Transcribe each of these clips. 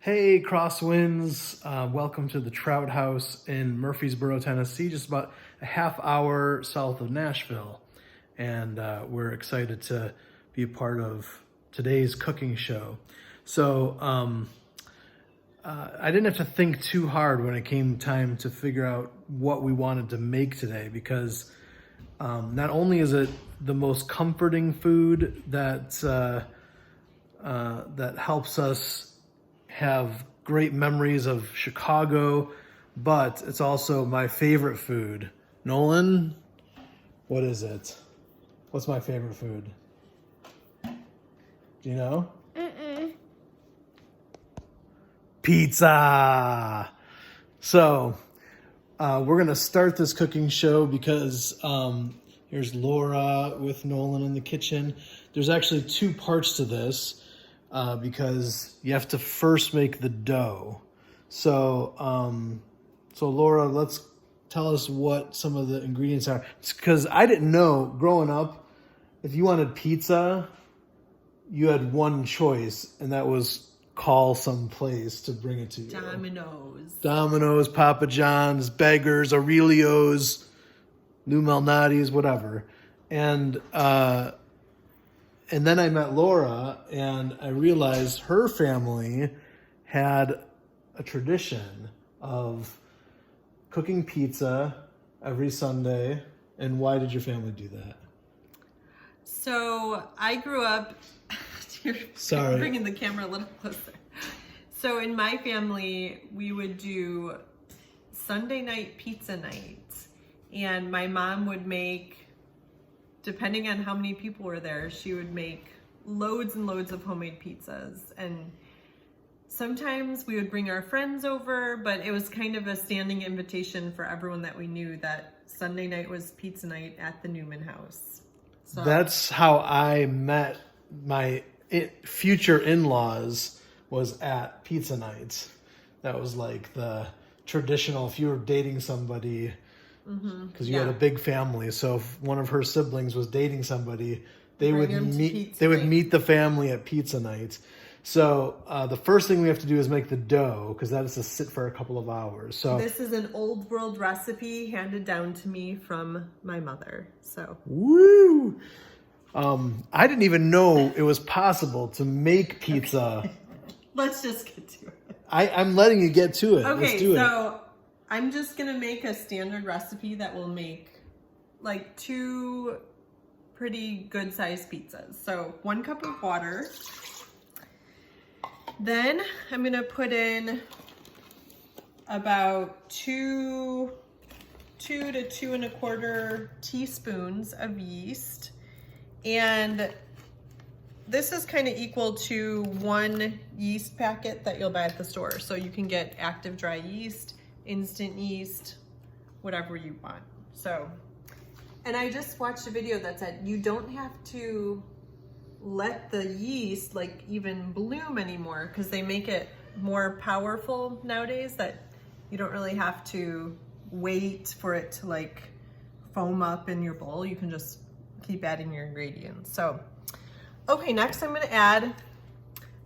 Hey, Crosswinds. Welcome to the Trout House in Murfreesboro, Tennessee, just about a half hour south of Nashville. And we're excited to be a part of today's cooking show. So I didn't have to think too hard when it came time to figure out what we wanted to make today, because not only is it the most comforting food that helps us have great memories of Chicago, but it's also my favorite food. Nolan, what is it? What's my favorite food? Do you know? Pizza! So, we're gonna start this cooking show because here's Laura with Nolan in the kitchen. There's actually two parts to this. Because you have to first make the dough. So Laura, let's tell us what some of the ingredients are. Because I didn't know growing up, if you wanted pizza, you had one choice, and that was call some place to bring it to you. Domino's, Papa John's, Beggars, Aurelio's, Lou Malnati's, whatever. And then I met Laura, and I realized her family had a tradition of cooking pizza every Sunday. And why did your family do that? So I grew up, Sorry, bringing the camera a little closer. So in my family, we would do Sunday night pizza nights, and my mom would make, depending on how many people were there, she would make loads and loads of homemade pizzas. And sometimes we would bring our friends over, but it was kind of a standing invitation for everyone that we knew that Sunday night was pizza night at the Newman house. So that's how I met my future in-laws, was at pizza nights. That was like the traditional, if you were dating somebody, because you had a big family. So if one of her siblings was dating somebody, they would meet the family at pizza night. So the first thing we have to do is make the dough, because that has to sit for a couple of hours. So this is an old world recipe handed down to me from my mother. So woo! I didn't even know it was possible to make pizza. Let's just get to it. I'm letting you get to it. Okay, let's do so I'm just gonna make a standard recipe that will make like 2 pretty good sized pizzas. So 1 cup of water. Then I'm gonna put in about 2 to 2 1/4 teaspoons of yeast. And this is kind of equal to 1 yeast packet that you'll buy at the store. So you can get active dry yeast, instant yeast, whatever you want. So, and I just watched a video that said you don't have to let the yeast like even bloom anymore, because they make it more powerful nowadays, that you don't really have to wait for it to like foam up in your bowl. You can just keep adding your ingredients. So, okay, next I'm gonna add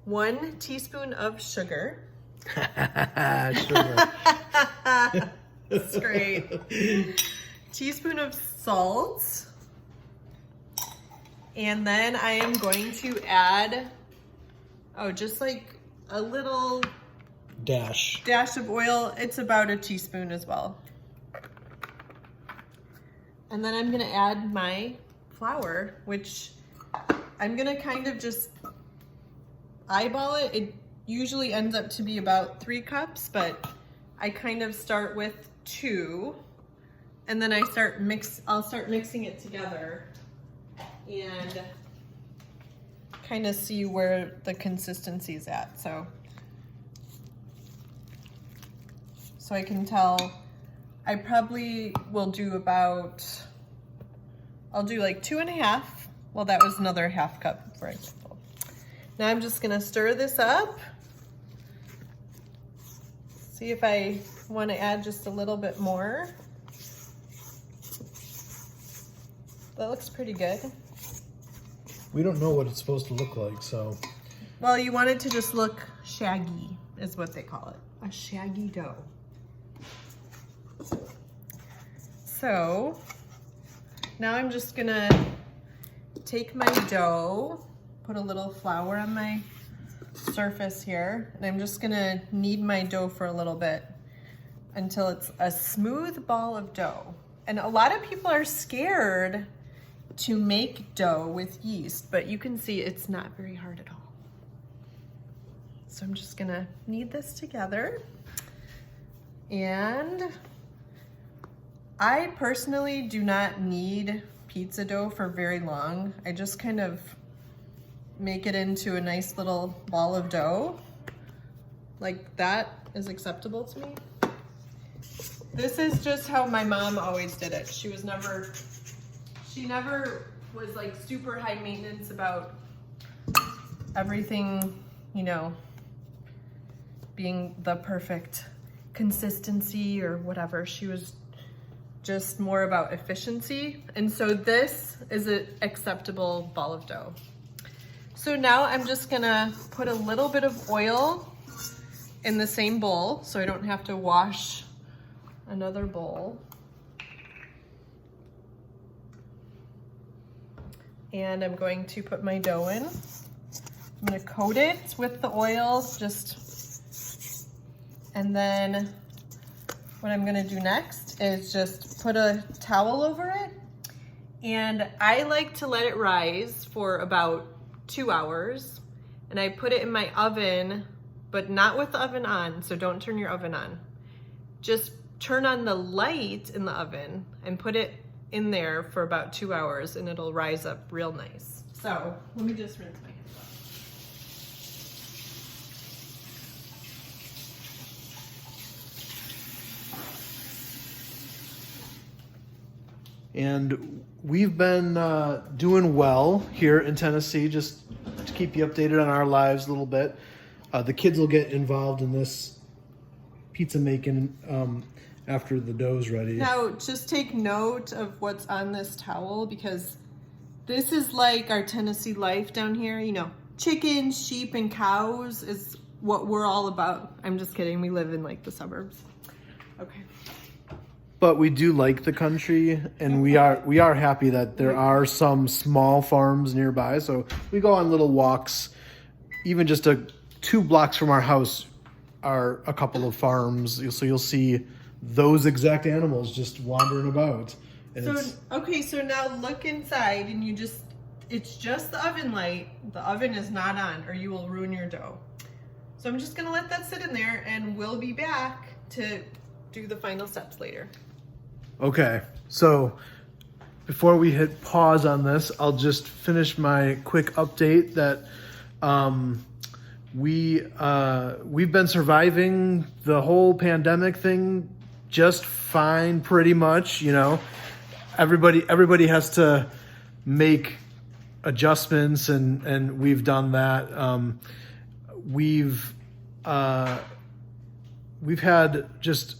1 teaspoon of sugar. Sugar. That's great. Teaspoon of salt. And then I am going to add, just like a little dash of oil. It's about a teaspoon as well. And then I'm gonna add my flour, which I'm gonna kind of just eyeball it. It usually ends up to be about 3 cups, but I kind of start with 2, and then I'll start mixing it together and kind of see where the consistency is at. So I can tell I probably will do I'll do like 2.5. Well, that was another 1/2 cup, for example. Now I'm just gonna stir this up. See if I want to add just a little bit more. That looks pretty good. We don't know what it's supposed to look like, so. Well, you want it to just look shaggy, is what they call it, a shaggy dough. So now I'm just gonna take my dough, put a little flour on my surface here, and I'm just gonna knead my dough for a little bit until it's a smooth ball of dough. And a lot of people are scared to make dough with yeast, but you can see it's not very hard at all. So I'm just gonna knead this together. And I personally do not knead pizza dough for very long. I just kind of make it into a nice little ball of dough. Like that is acceptable to me. This is just how my mom always did it. She never was like super high maintenance about everything, you know, being the perfect consistency or whatever. She was just more about efficiency. And so this is an acceptable ball of dough. So now I'm just gonna put a little bit of oil in the same bowl so I don't have to wash another bowl. And I'm going to put my dough in. I'm gonna coat it with the oil, and then what I'm gonna do next is just put a towel over it. And I like to let it rise for about 2 hours. And I put it in my oven, but not with the oven on, so don't turn your oven on. Just turn on the light in the oven and put it in there for about 2 hours and it'll rise up real nice. So let me just rinse my hands off. And we've been doing well here in Tennessee, just to keep you updated on our lives a little bit. The kids will get involved in this pizza making after the dough's ready. Now, just take note of what's on this towel because this is like our Tennessee life down here. You know, chickens, sheep, and cows is what we're all about. I'm just kidding. We live in like the suburbs. Okay. But we do like the country, and we are happy that there are some small farms nearby. So we go on little walks. Even just 2 blocks from our house are a couple of farms. So you'll see those exact animals just wandering about. And so now look inside, and it's just the oven light. The oven is not on, or you will ruin your dough. So I'm just gonna let that sit in there, and we'll be back to do the final steps later. Okay, so before we hit pause on this, I'll just finish my quick update that we've been surviving the whole pandemic thing just fine, pretty much. You know, everybody has to make adjustments, and we've done that. We've had just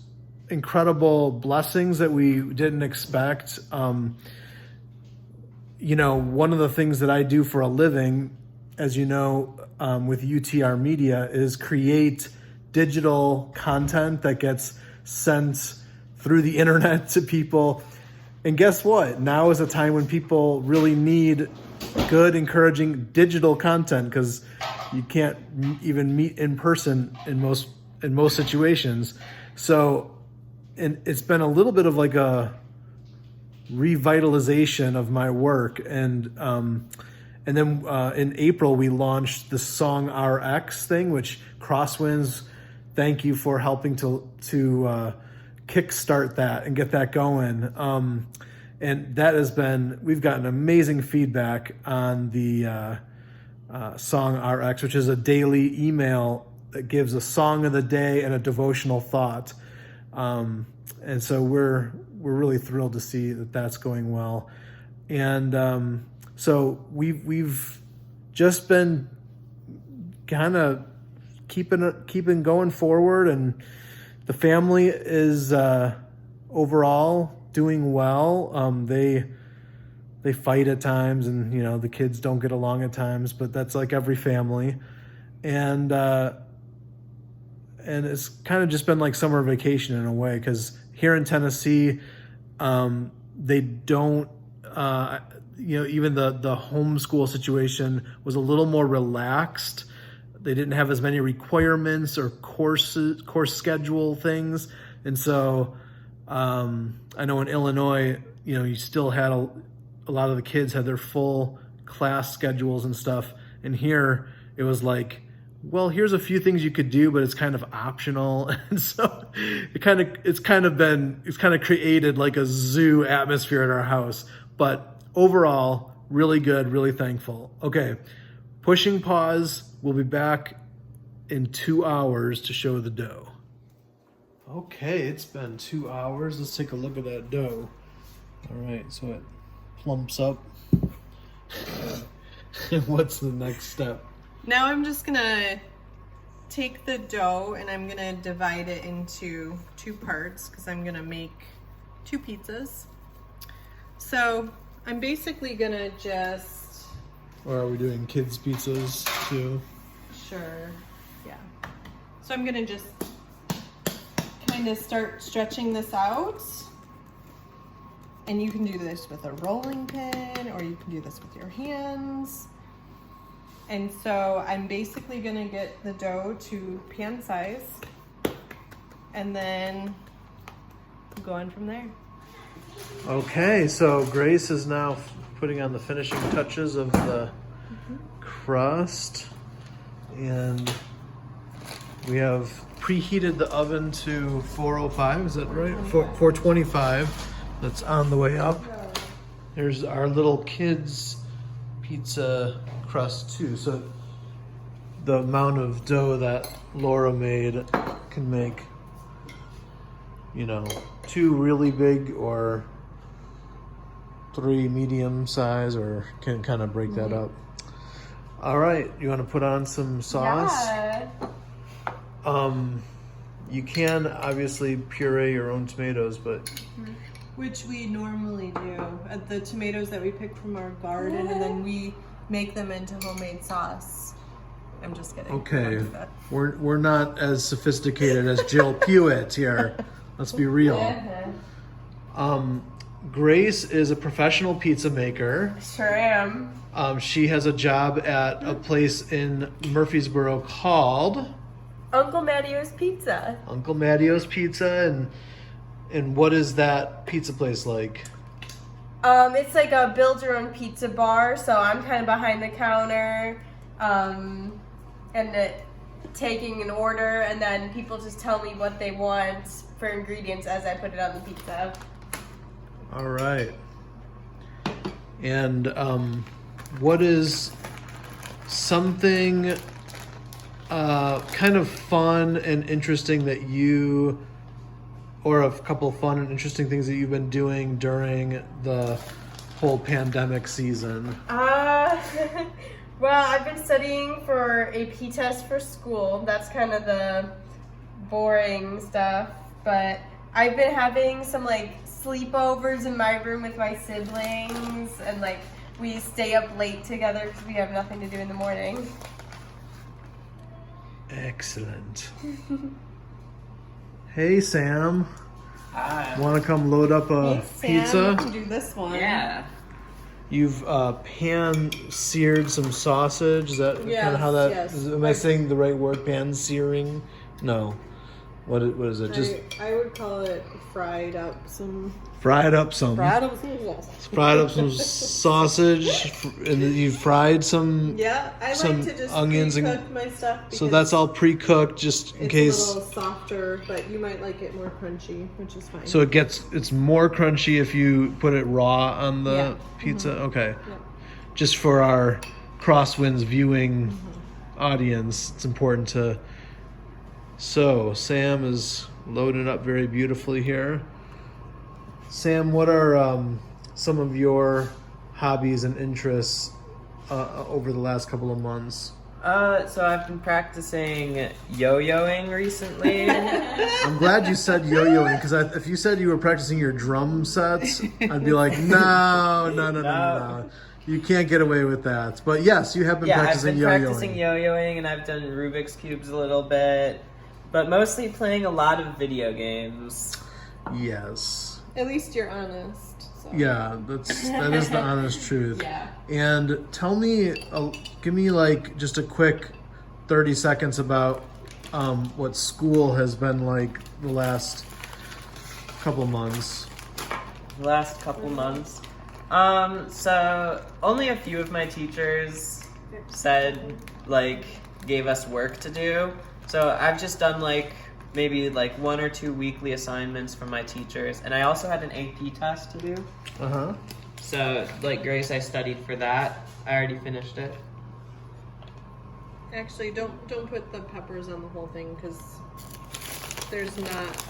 incredible blessings that we didn't expect. You know, one of the things that I do for a living, as you know, with UTR Media, is create digital content that gets sent through the internet to people. And guess what? Now is a time when people really need good, encouraging digital content, because you can't even meet in person in most situations. So, and it's been a little bit of like a revitalization of my work. And then in April, we launched the Song RX thing, which Crosswinds, thank you for helping to kickstart that and get that going. And that has been, we've gotten amazing feedback on the Song RX, which is a daily email that gives a song of the day and a devotional thought. And so we're really thrilled to see that that's going well. And so we've just been kind of keeping going forward, and the family is overall doing well. They fight at times, and you know, the kids don't get along at times, but that's like every family. And and it's kind of just been like summer vacation in a way, because here in Tennessee, they don't, even the homeschool situation was a little more relaxed. They didn't have as many requirements or course schedule things. And so I know in Illinois, you still had a lot of the kids had their full class schedules and stuff. And here it was like, well, here's a few things you could do, but it's kind of optional. And so it's kind of created like a zoo atmosphere at our house. But overall, really good, really thankful. Okay, pushing pause. We'll be back in 2 hours to show the dough. Okay, it's been 2 hours. Let's take a look at that dough. All right, so it plumps up. What's the next step? Now I'm just gonna take the dough and I'm gonna divide it into 2 parts because I'm gonna make 2 pizzas. So I'm basically gonna just... Or are we doing kids' pizzas too? Sure, yeah. So I'm gonna just kind of start stretching this out. And you can do this with a rolling pin or you can do this with your hands. And so I'm basically gonna get the dough to pan size and then go on from there. Okay, so Grace is now putting on the finishing touches of the crust, and we have preheated the oven to 405, is that right? 425, that's on the way up. There's our little kids pizza crust too, so the amount of dough that Laura made can make, 2 really big or 3 medium size, or can kind of break that up. All right, you want to put on some sauce? Yeah. You can obviously puree your own tomatoes, but Which we normally do. The tomatoes that we pick from our garden, and then we make them into homemade sauce. I'm just kidding. okay, we're not as sophisticated as Jill Pewitt here. Let's be real. Grace is a professional pizza maker. Sure am. She has a job at a place in Murfreesboro called Uncle Mattio's Pizza. Uncle Mattio's Pizza, and what is that pizza place like? It's like a build your own pizza bar, so I'm kind of behind the counter, taking an order, and then people just tell me what they want for ingredients as I put it on the pizza. All right. And what is something kind of fun and interesting that you, or a couple fun and interesting things that you've been doing during the whole pandemic season? Well, I've been studying for AP test for school. That's kind of the boring stuff, but I've been having some sleepovers in my room with my siblings, and we stay up late together because we have nothing to do in the morning. Excellent. Hey, Sam. Hi. Want to come load up a pizza? You can do this one. Yeah. You've pan-seared some sausage. Is that kind Yes, of how that? yes. Am I saying the right word? Pan-searing? No. What is it? Just I would call it fried up some fried up some sausage, and then you fried some. Yeah, I some like to just onions and- pre-cook my stuff. So that's all pre-cooked, just in it's case. a little softer, but you might like it more crunchy, which is fine. So it's more crunchy if you put it raw on the Yeah. pizza. Okay. Yeah. Just for our Crosswinds viewing audience, it's important to. So Sam is loaded up very beautifully here. Sam, what are some of your hobbies and interests over the last couple of months? So I've been practicing yo-yoing recently. I'm glad you said yo-yoing, because if you said you were practicing your drum sets, I'd be like, no. You can't get away with that. But yes, you have been Yeah, I've practicing been yo-yoing. practicing yo-yoing, and I've done Rubik's Cubes a little bit. but mostly playing a lot of video games. Yes. At least you're honest. So. Yeah, that is the honest truth. Yeah. And tell me, give me like just a quick 30 seconds about what school has been like the last couple months. The last couple months. So only a few of my teachers said, like, gave us work to do. So I've just done like maybe like 1 or 2 weekly assignments from my teachers, and I also had an AP test to do. Uh-huh. So like Grace, I studied for that. I already finished it. Actually, don't put the peppers on the whole thing because there's not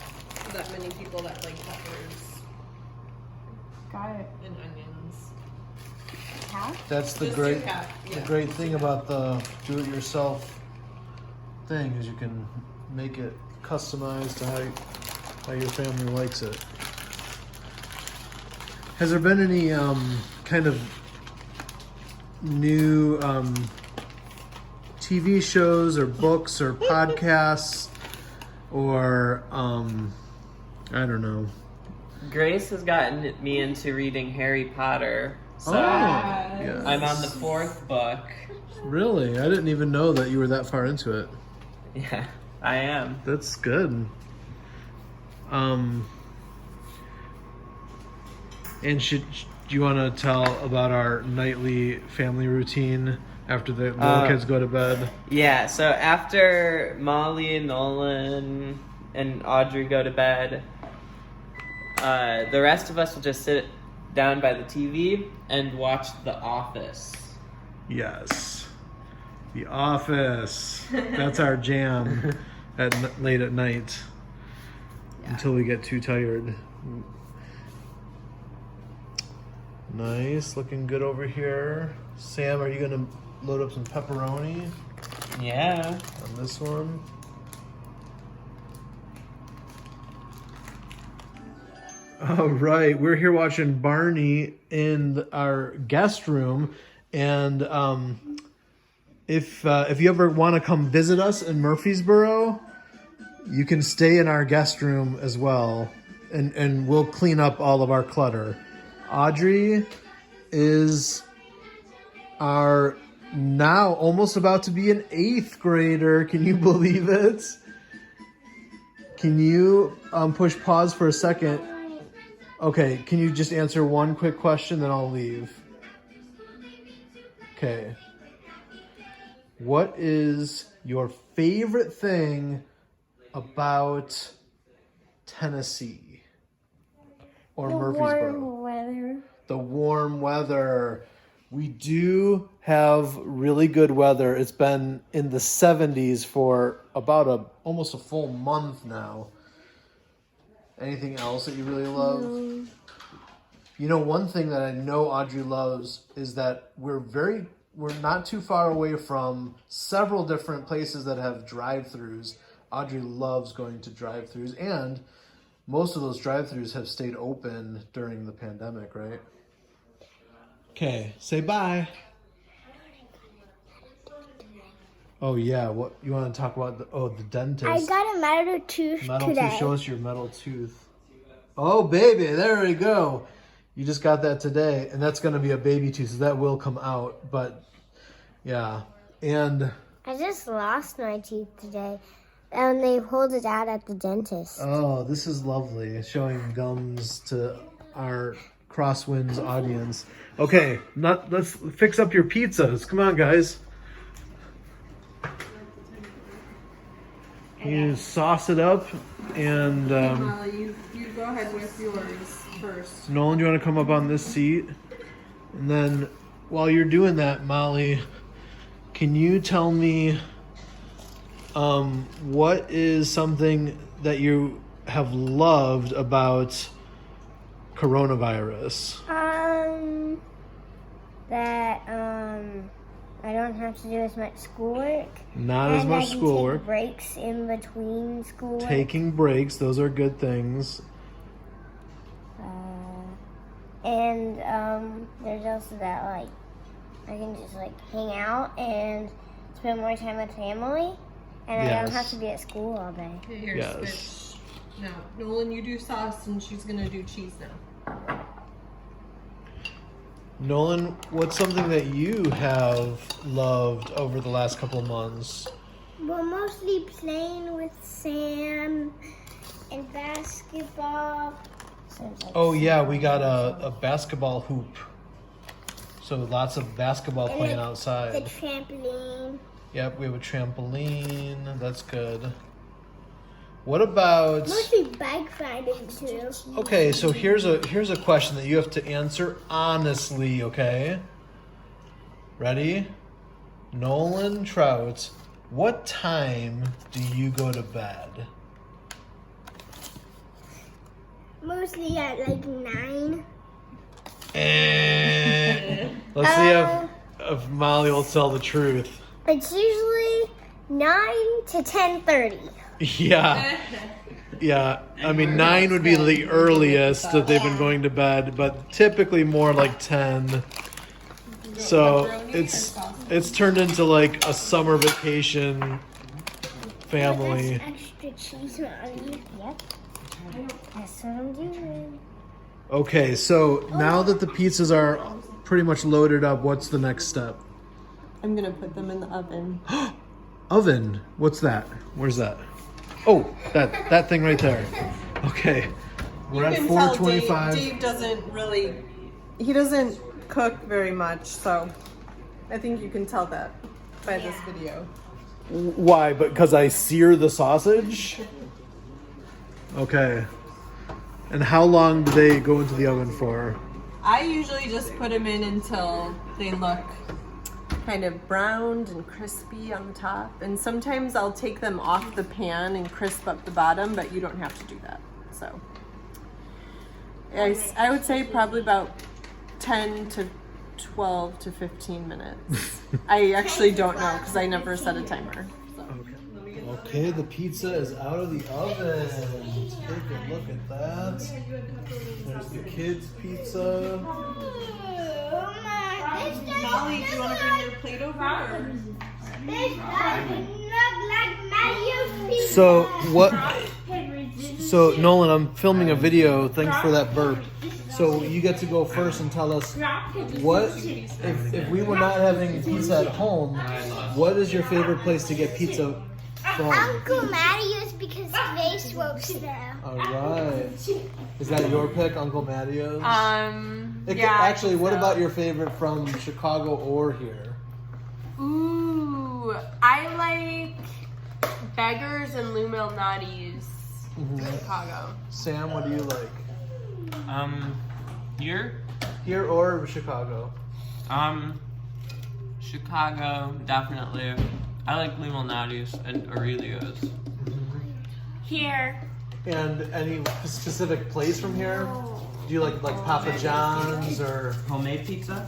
that many people that like peppers Got it. and onions. That's the Just great, do half, the yeah. great thing about the do-it-yourself thing is you can make it customized to how your family likes it. Has there been any kind of new TV shows or books or podcasts or I don't know. Grace has gotten me into reading Harry Potter. So yes. I'm on the 4th book. Really? I didn't even know that you were that far into it. Yeah, I am. That's good. And do you want to tell about our nightly family routine after the little kids go to bed? Yeah, so after Molly, Nolan, and Audrey go to bed, the rest of us will just sit down by the TV and watch The Office. Yes. The Office. That's our jam late at night until we get too tired. Nice. Looking good over here. Sam, are you going to load up some pepperoni Yeah. on this one? All right, we're here watching Barney in our guest room, and if you ever want to come visit us in Murfreesboro, you can stay in our guest room as well, and we'll clean up all of our clutter. Audrey is our now almost about to be an 8th grader. Can you believe it? Can you push pause for a second? Okay, can you just answer one quick question, then I'll leave? Okay. What is your favorite thing about Tennessee or Murfreesboro? Warm weather. The warm weather. We do have really good weather. It's been in the 70s for about almost a full month now. Anything else that you really love? No. You know, one thing that I know Audrey loves is that we're not too far away from several different places that have drive-thrus. Audrey loves going to drive-thrus, and most of those drive-thrus have stayed open during the pandemic, right? Okay, say bye. Oh yeah, what you want to talk about? The dentist. I got a metal tooth Metal today. tooth. Show us your metal tooth. Oh, baby, there we go. You just got that today, and that's going to be a baby tooth, so that will come out. But, yeah. And, I just lost my teeth today, and they pulled it out at the dentist. oh, this is lovely, showing gums to our Crosswinds audience. Okay, let's fix up your pizzas. Come on, guys. You sauce it up, and Molly, you go ahead with yours first. Nolan, do you want to come up on this seat? And then while you're doing that, Molly, can you tell me what is something that you have loved about coronavirus? That I don't have to do as much schoolwork. Not as much I can schoolwork. Take breaks in between schoolwork. Taking breaks, those are good things. And there's also that I can just hang out and spend more time with family, And I don't Yes. have to be at school all day. Here, Yes. switch. No, Nolan, you do sauce, and she's gonna do cheese now. Nolan, what's something that you have loved over the last couple of months? Well, mostly playing with Sam and basketball. Oh yeah, we got a basketball hoop. So lots of basketball And playing the outside. trampoline. Yep, we have a trampoline. That's good. What about? Mostly bike riding too. Okay, so here's a question that you have to answer honestly, okay? Ready? Nolan Trout, what time do you go to bed? Mostly at like 9. Let's see if Molly will tell the truth. It's usually 9 to 10:30. Yeah. Yeah. I mean, 9 would be the earliest that they've been going to bed, but typically more like 10. So it's turned into like a summer vacation family. That's extra cheese on you. Yep. That's what I'm doing. Okay, so now that the pizzas are pretty much loaded up, what's the next step? I'm gonna put them in the oven. Oven. What's that? Where's that? Oh, that thing right there. Okay. We're at 425. Dave he doesn't cook very much, so I think you can tell that by this video. Why? Because I sear the sausage? Okay. And how long do they go into the oven for? I usually just put them in until they look kind of browned and crispy on the top. And sometimes I'll take them off the pan and crisp up the bottom, but you don't have to do that. So I would say probably about 10 to 12 to 15 minutes. I actually don't know because I never set a timer. So. Okay, the pizza is out of the oven. Take a look at that. There's the kids' pizza. Molly, do you want to bring your plate over? So what? So Nolan, I'm filming a video. Thanks for that burp. So you get to go first and tell us what if we were not having pizza at home, what is your favorite place to get pizza from? Uncle Mattio's because Grace works there. All right. Is that your pick, Uncle Mattio's? Actually, what about your favorite from Chicago or here? Ooh, I like Beggars and Lou Malnati's Chicago. Sam, what do you like? Here? Here or Chicago? Chicago, definitely. I like Lou Malnati's and Aurelio's. Here. And any specific place from here? Do you like Papa John's or Homemade pizza?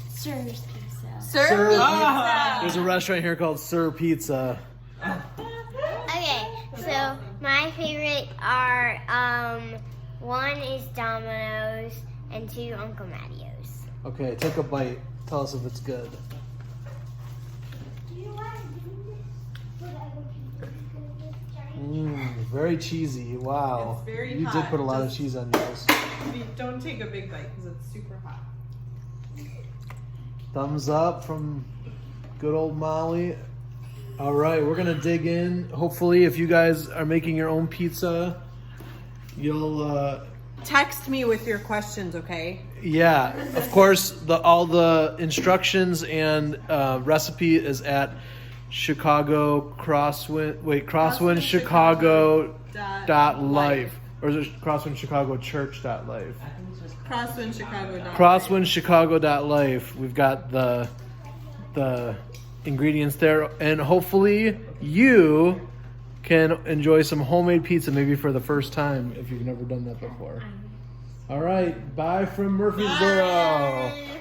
Sir's Pizza. Sir Pizza? There's a restaurant here called Sir Pizza. Okay, so my favorite are one is Domino's and 2 Uncle Mattio's. Okay, take a bite. Tell us if it's good. Very cheesy. Wow. It's very you did hot. put a lot of Just- cheese on yours. Don't take a big bite because it's super hot. Thumbs up from good old Molly. All right, we're gonna dig in. Hopefully, if you guys are making your own pizza, you'll Text me with your questions, okay? yeah, of course, all the instructions and recipe is at Crosswind Chicago .life, or is it Crosswind Chicago Church .life? Crosswind Chicago. Crosswind Chicago .life. We've got the ingredients there, and hopefully you can enjoy some homemade pizza maybe for the first time if you've never done that before. All right, bye from Murfreesboro. Bye.